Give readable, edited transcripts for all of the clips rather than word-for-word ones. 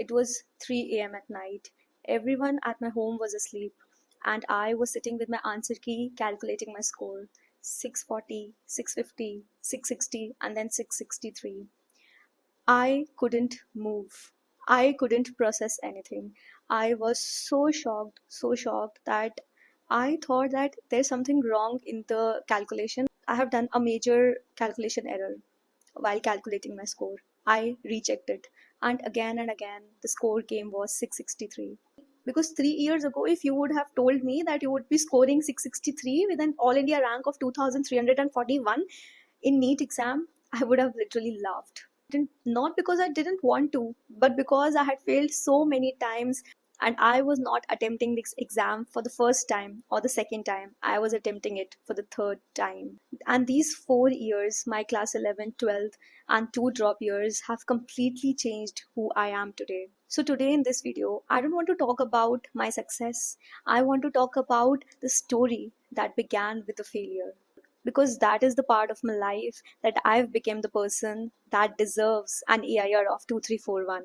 It was 3 a.m. at night. Everyone at my home was asleep, and I was sitting with my answer key calculating my score: 640, 650, 660, and then 663. I couldn't move. I couldn't process anything. I was so shocked that I thought that there's something wrong in the calculation. I have done a major calculation error while calculating my score. I rechecked it, and again the score came was 663. Because 3 years ago, if you would have told me that you would be scoring 663 with an all India rank of 2341 in NEET exam, I would have literally laughed. Not because I didn't want to, but because I had failed so many times, and I was not attempting this exam for the first time or the second time. I was attempting it for the third time. And these 4 years, my class 11, 12, and 2 drop years, have completely changed who I am today. So today in this video, I don't want to talk about my success. I want to talk about the story that began with the failure, because that is the part of my life that I've become the person that deserves an AIR of 2341.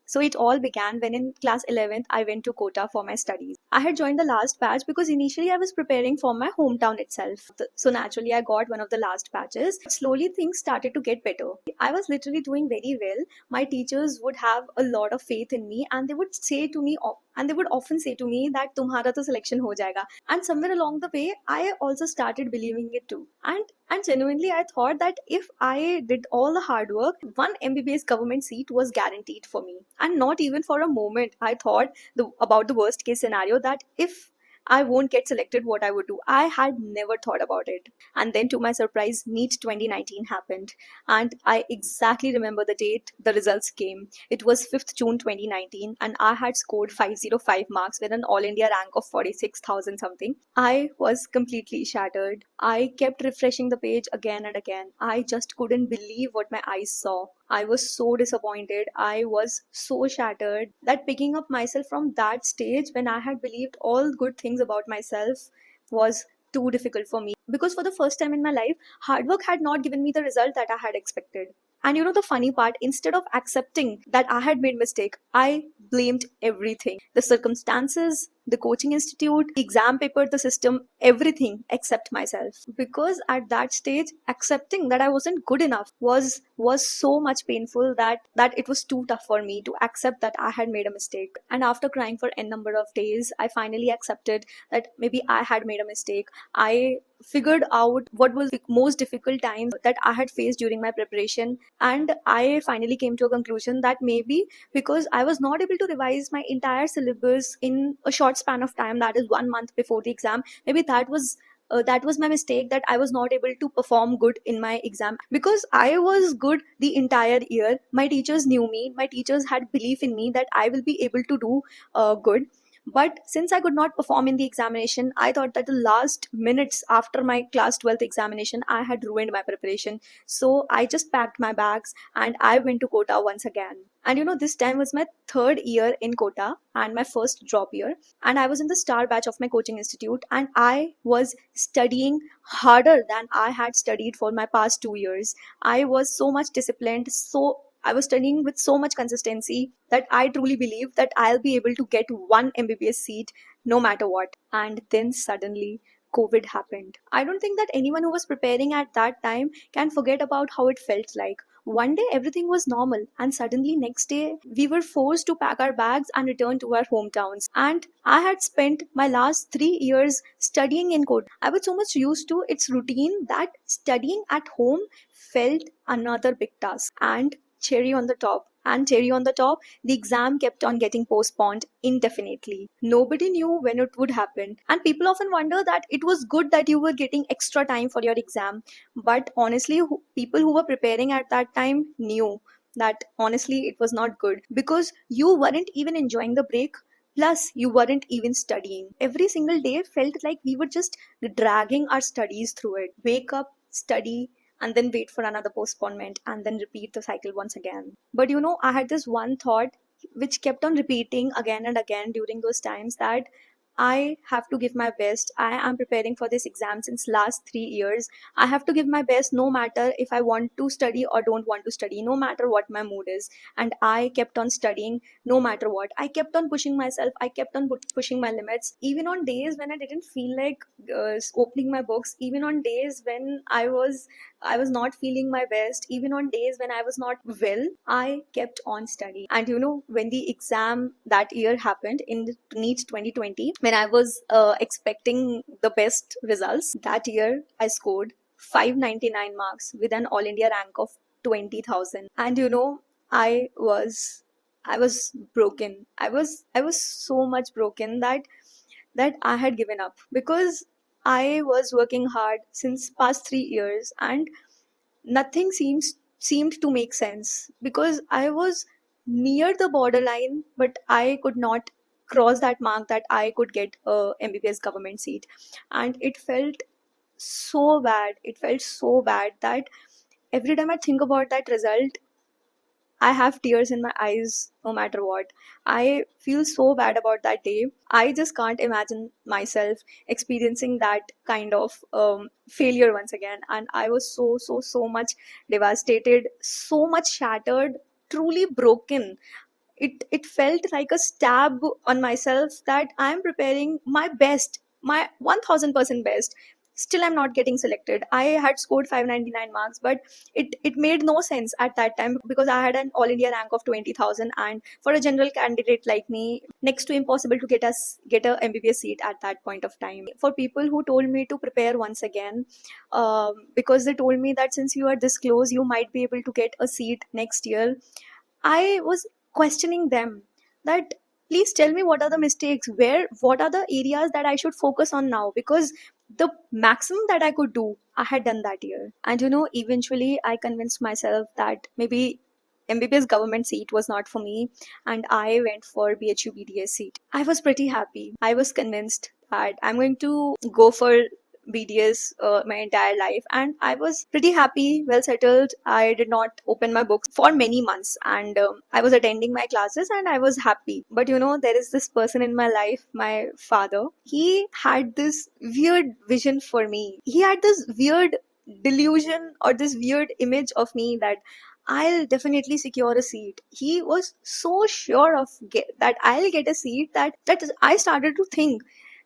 So it all began when in class 11th I went to Kota for my studies. I had joined the last batch because initially I was preparing for my hometown itself. So naturally I got one of the last batches. Slowly things started to get better. I was literally doing very well. My teachers would have a lot of faith in me, and they would say to me and they would often say to me that tumhara to selection ho jayega. And somewhere along the way I also started believing it too. And genuinely I thought that if I did all the hard work, one MBBS government seat was guaranteed for me. And not even for a moment I thought about the worst case scenario, that if I won't get selected, what I would do. I had never thought about it. And then to my surprise, NEET 2019 happened. And I exactly remember the date the results came. It was 5th June 2019, and I had scored 505 marks with an all India rank of 46,000 something. I was completely shattered. I kept refreshing the page again and again. I just couldn't believe what my eyes saw. I was so disappointed. I was so shattered that picking up myself from that stage when I had believed all good things about myself was too difficult for me. Because for the first time in my life, hard work had not given me the result that I had expected. And you know the funny part, instead of accepting that I had made mistake, I blamed everything. The circumstances, the coaching institute, the exam paper, the system, everything except myself. Because at that stage, accepting that I wasn't good enough was so much painful that it was too tough for me to accept that I had made a mistake. And after crying for n number of days, I finally accepted that maybe I had made a mistake. I figured out what was the most difficult times that I had faced during my preparation, and I finally came to a conclusion that maybe because I was not able to revise my entire syllabus in a short span of time, that is 1 month before the exam, maybe that was my mistake, that I was not able to perform good in my exam. Because I was good the entire year, my teachers knew me, my teachers had belief in me that I will be able to do good. But since I could not perform in the examination, I thought that the last minutes after my class 12th examination, I had ruined my preparation. So I just packed my bags and I went to Kota once again. And you know, this time was my third year in Kota and my first drop year. And I was in the star batch of my coaching institute, and I was studying harder than I had studied for my past 2 years. I was so much disciplined, I was studying with so much consistency that I truly believe that I'll be able to get one MBBS seat no matter what. And then suddenly, COVID happened. I don't think that anyone who was preparing at that time can forget about how it felt like. One day everything was normal, and suddenly next day we were forced to pack our bags and return to our hometowns. And I had spent my last 3 years studying in Kota. I was so much used to its routine that studying at home felt another big task. And cherry on the top, the exam kept on getting postponed indefinitely. Nobody knew when it would happen, and people often wonder that it was good that you were getting extra time for your exam. But honestly, people who were preparing at that time knew that honestly it was not good, because you weren't even enjoying the break. Plus, you weren't even studying. Every single day felt like we were just dragging our studies through it. Wake up, study, and then wait for another postponement, and then repeat the cycle once again. But you know, I had this one thought which kept on repeating again and again during those times, that I have to give my best. I am preparing for this exam since last 3 years. I have to give my best no matter if I want to study or don't want to study, no matter what my mood is. And I kept on studying no matter what. I kept on pushing myself. I kept on pushing my limits. Even on days when I didn't feel like opening my books, even on days when I was not feeling my best, even on days when I was not well, I kept on studying. And when the exam that year happened in the NEET 2020, when I was expecting the best results, that year I scored 599 marks with an all India rank of 20,000. And I was broken. I was so much broken that I had given up, because I was working hard since past 3 years, and nothing seemed to make sense, because I was near the borderline, but I could not cross that mark that I could get a MBBS government seat. And it felt so bad. It felt so bad that every time I think about that result, I have tears in my eyes no matter what. I feel so bad about that day. I just can't imagine myself experiencing that kind of failure once again. And I was so, so, so much devastated, so much shattered, truly broken. It felt like a stab on myself that I'm preparing my best, my 1000% best. Still, I'm not getting selected. I had scored 599 marks, but it made no sense at that time, because I had an all India rank of 20,000, and for a general candidate like me, next to impossible to get a MBBS seat at that point of time. For people who told me to prepare once again, because they told me that since you are this close, you might be able to get a seat next year, I was questioning them that, please tell me what are the mistakes, what are the areas that I should focus on now, because the maximum that I could do, I had done that year. And eventually I convinced myself that maybe MBBS government seat was not for me, and I went for BHU BDS seat. I was pretty happy. I was convinced that I'm going to go for BDS my entire life, and I was pretty happy, well settled. I did not open my books for many months, and I was attending my classes and I was happy. But there is this person in my life, my father. He had this weird vision for me. He had this weird delusion, or this weird image of me, that I'll definitely secure a seat. He was so sure of that I'll get a seat, that I started to think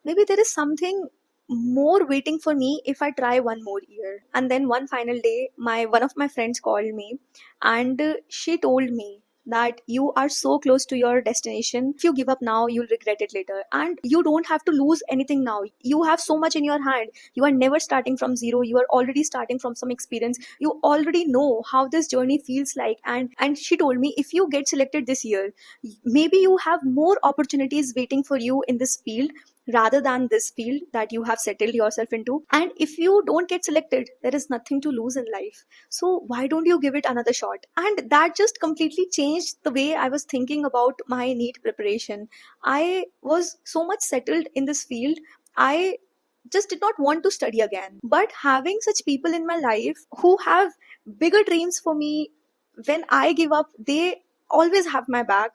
maybe there is something more waiting for me if I try one more year. And then one final day, my one of my friends called me, and she told me that you are so close to your destination. If you give up now, you'll regret it later. And you don't have to lose anything now. You have so much in your hand. You are never starting from zero. You are already starting from some experience. You already know how this journey feels like. And she told me, if you get selected this year, maybe you have more opportunities waiting for you in this field rather than this field that you have settled yourself into. And if you don't get selected, there is nothing to lose in life. So why don't you give it another shot? And that just completely changed the way I was thinking about my NEET preparation. I was so much settled in this field. I just did not want to study again. But having such people in my life who have bigger dreams for me, when I give up, they always have my back.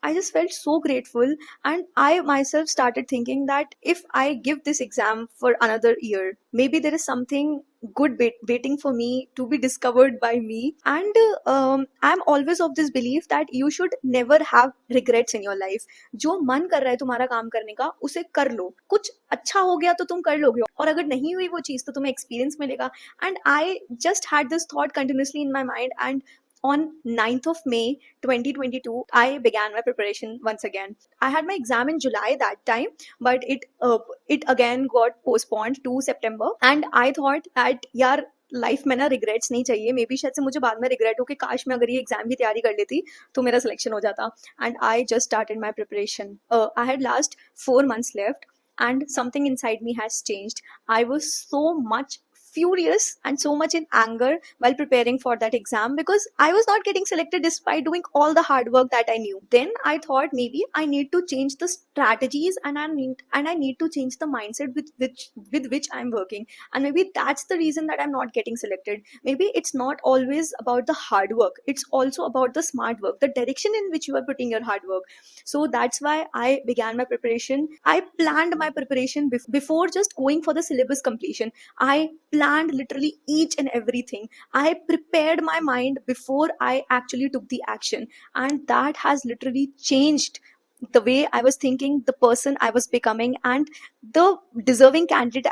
I just felt so grateful, and I myself started thinking that if I give this exam for another year, maybe there is something good waiting for me to be discovered by me. And I'm always of this belief that you should never have regrets in your life. जो मन कर रहा है तुम्हारा काम करने का, उसे कर लो. कुछ अच्छा हो गया तो तुम कर लोगे, और अगर नहीं हुई वो चीज तो तुम्हें एक्सपीरियंस मिलेगा. And I just had this thought continuously in my mind, and on 9th of May 2022, I began my preparation once again. I had my exam in July that time, but it again got postponed to September. And I thought that यार life में ना regrets नहीं चाहिए. May be शायद से मुझे बाद में रिग्रेट हो कि काश मैं अगर ये एग्जाम की तैयारी कर लेती तो मेरा सिलेक्शन हो जाता. And I just started my preparation. I had last 4 months left, and something inside me has changed. I was so much furious and so much in anger while preparing for that exam, because I was not getting selected despite doing all the hard work that I knew. Then I thought maybe I need to change the strategies, and I need to change the mindset with which I'm working. And maybe that's the reason that I'm not getting selected. Maybe it's not always about the hard work, it's also about the smart work, the direction in which you are putting your hard work. So that's why I began my preparation. I planned my preparation before just going for the syllabus completion. I planned literally each and everything. I prepared my mind before I actually took the action, and that has literally changed the way I was thinking, the person I was becoming, and the deserving candidate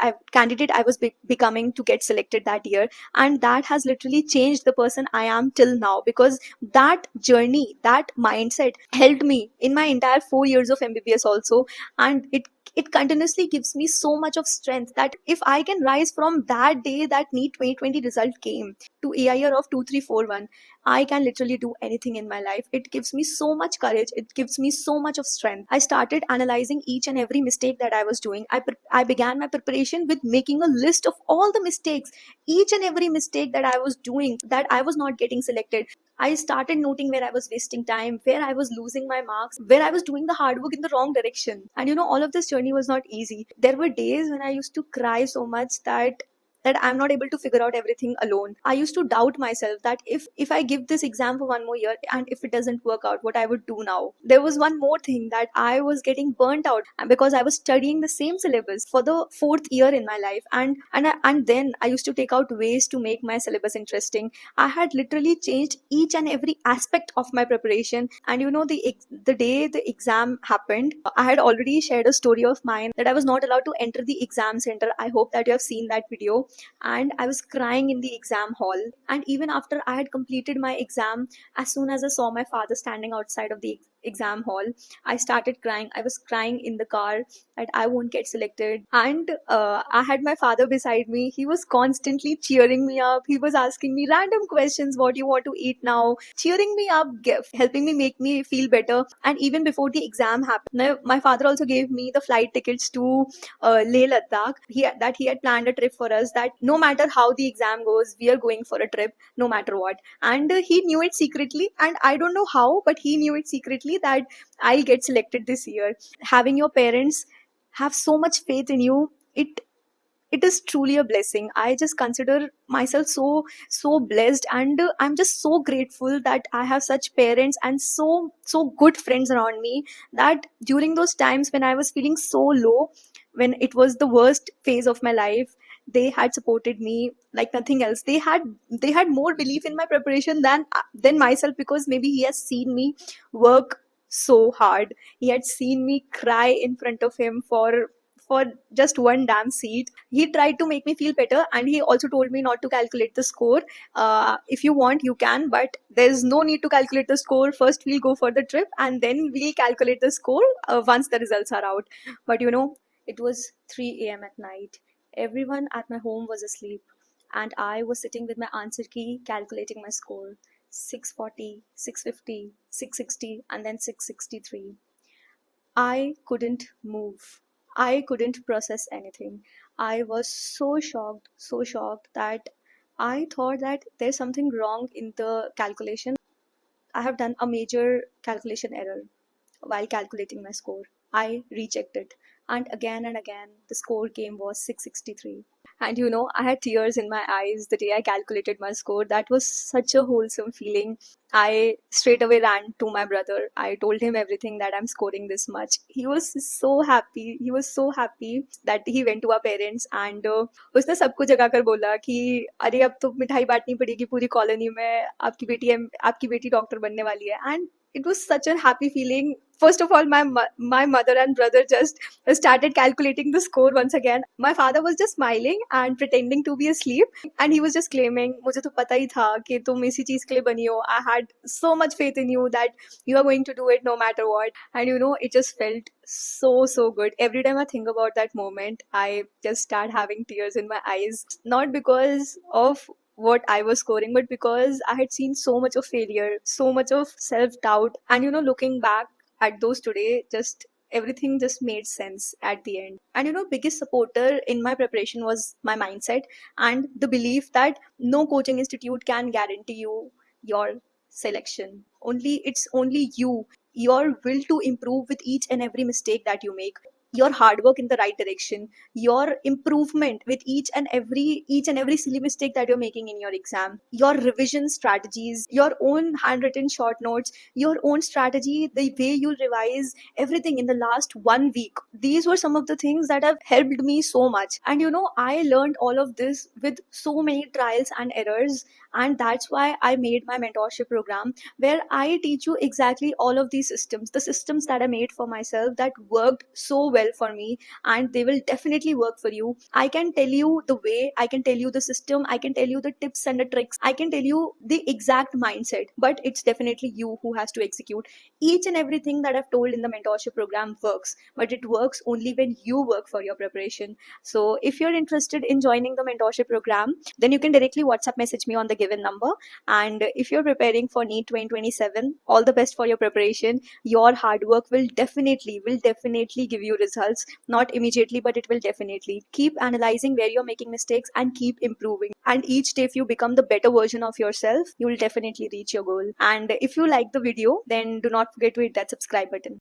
I was becoming to get selected that year. And that has literally changed the person I am till now, because that journey, that mindset helped me in my entire 4 years of MBBS also. And it continuously gives me so much of strength that if I can rise from that day that NEET 2020 result came to AIR of 2341, I can literally do anything in my life. It gives me so much courage. It gives me so much of strength. I started analyzing each and every mistake that I was doing. I began my preparation with making a list of all the mistakes, each and every mistake that I was doing, that I was not getting selected. I started noting where I was wasting time, where I was losing my marks, where I was doing the hard work in the wrong direction. And all of this journey was not easy. There were days when I used to cry so much that I'm not able to figure out everything alone. I used to doubt myself that if I give this exam for one more year and if it doesn't work out, what I would do now. There was one more thing, that I was getting burnt out because I was studying the same syllabus for the fourth year in my life, and then I used to take out ways to make my syllabus interesting. I had literally changed each and every aspect of my preparation. And the day the exam happened, I had already shared a story of mine that I was not allowed to enter the exam center. I hope that you have seen that video. And I was crying in the exam hall. And even after I had completed my exam, as soon as I saw my father standing outside of the exam hall, I started crying. I was crying in the car that I won't get selected. And I had my father beside me. He was constantly cheering me up. He was asking me random questions: what you want to eat now, cheering me up, helping me, make me feel better. And even before the exam happened, my father also gave me the flight tickets to Leh Ladakh. He had planned a trip for us, that no matter how the exam goes, we are going for a trip no matter what. And he knew it secretly, and I don't know how, but he knew it secretly that I'll get selected this year. Having your parents have so much faith in you, it is truly a blessing. I just consider myself so blessed, and I'm just so grateful that I have such parents and so good friends around me, that during those times when I was feeling so low, when it was the worst phase of my life, they had supported me like nothing else. They had more belief in my preparation than myself, because maybe he has seen me work so hard. He had seen me cry in front of him for just one damn seat. He tried to make me feel better, and he also told me not to calculate the score. If you want, you can, but there's no need to calculate the score. First, we'll go for the trip, and then we'll calculate the score once the results are out. But it was 3 a.m. at night. Everyone at my home was asleep, and I was sitting with my answer key calculating my score: 640, 650, 660, and then 663. I couldn't move. I couldn't process anything. I was so shocked that I thought that there's something wrong in the calculation. I have done a major calculation error while calculating my score. I rechecked it, and again, the score came was 663. And I had tears in my eyes the day I calculated my score. That was such a wholesome feeling. I straight away ran to my brother. I told him everything, that I'm scoring this much. He was so happy. He was so happy that he went to our parents, and उसने सबको जगा कर बोला कि अरे अब तो मिठाई बांटनी पड़ेगी पूरी कॉलोनी में, आपकी बेटी डॉक्टर बनने वाली है. And it was such a happy feeling. First of all, my mother and brother just started calculating the score once again. My father was just smiling and pretending to be asleep, and he was just claiming, मुझे तो पता ही था कि तुम इसी चीज के लिए बनी हो. I had so much faith in you that you are going to do it no matter what. And it just felt so good. Every time I think about that moment, I just start having tears in my eyes. Not because of what I was scoring, but because I had seen so much of failure, so much of self-doubt. And looking back at those today, just everything just made sense at the end. And biggest supporter in my preparation was my mindset, and the belief that no coaching institute can guarantee you your selection. It's only you. your will to improve with each and every mistake that you make, your hard work in the right direction, your improvement with each and every silly mistake that you're making in your exam, your revision strategies, your own handwritten short notes, your own strategy, the way you revise everything in the last 1 week. These were some of the things that have helped me so much. And I learned all of this with so many trials and errors. And that's why I made my mentorship program, where I teach you exactly all of these systems, the systems that I made for myself that worked so well for me, and they will definitely work for you. I can tell you the way, I can tell you the system, I can tell you the tips and the tricks, I can tell you the exact mindset, but it's definitely you who has to execute. Each and everything that I've told in the mentorship program works, but it works only when you work for your preparation. So if you're interested in joining the mentorship program, then you can directly WhatsApp message me on the given number. And if you're preparing for NEET 2027, all the best for your preparation. Your hard work will definitely give you results. Not immediately, but it will definitely. Keep analyzing where you're making mistakes and keep improving. And each day, if you become the better version of yourself, you will definitely reach your goal. And if you like the video, then do not forget to hit that subscribe button.